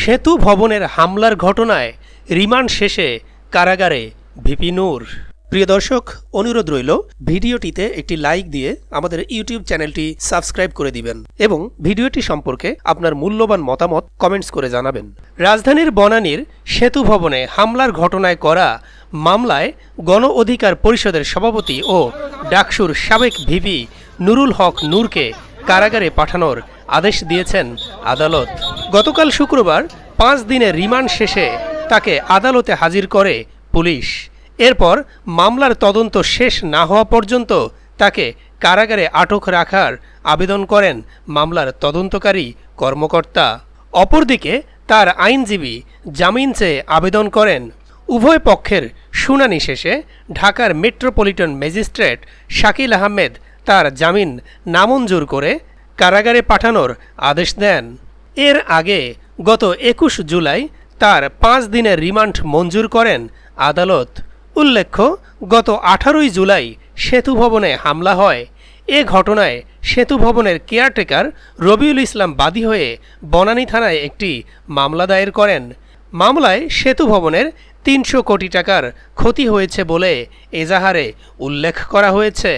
সেতু ভবনের হামলার ঘটনায় রিমান্ড শেষে কারাগারে ভিপি নূর। প্রিয় দর্শক, অনুরোধ রইল ভিডিওটিতে একটি লাইক দিয়ে আমাদের ইউটিউব চ্যানেলটি সাবস্ক্রাইব করে দিবেন এবং ভিডিওটি সম্পর্কে আপনার মূল্যবান মতামত কমেন্টস করে জানাবেন। রাজধানীর বনানীর সেতু ভবনে হামলার ঘটনায় করা মামলায় গণ অধিকার পরিষদের সভাপতি ও ডাকসুর সাবেক ভিপি নুরুল হক নূরকে কারাগারে পাঠানোর আদেশ দিয়েছেন আদালত। গতকাল শুক্রবার 5 দিনের রিমান্ড শেষে তাকে আদালতে হাজির করে পুলিশ। এরপর মামলার তদন্ত শেষ না হওয়া পর্যন্ত তাকে কারাগারে আটক রাখার আবেদন করেন মামলার তদন্তকারী কর্মকর্তা। অপরদিকে তার আইনজীবী জামিন চেয়ে আবেদন করেন। উভয় পক্ষের শুনানি শেষে ঢাকার মেট্রোপলিটন ম্যাজিস্ট্রেট শাকিল আহমেদ তার জামিন নামঞ্জুর করে কারাগারে পাঠানোর আদেশ দেন। এর আগে গত 21 জুলাই তার 5 দিনের রিমান্ড মঞ্জুর করেন আদালত। উল্লেখ্য, গত 18 জুলাই সেতু ভবনে হামলা হয়। এ ঘটনায় সেতু ভবনের কেয়ারটেকার রবিউল ইসলাম বাদী হয়ে বনানী থানায় একটি মামলা দায়ের করেন। মামলায় সেতু ভবনের 300 কোটি টাকার ক্ষতি হয়েছে বলে এজাহারে উল্লেখ করা হয়েছে।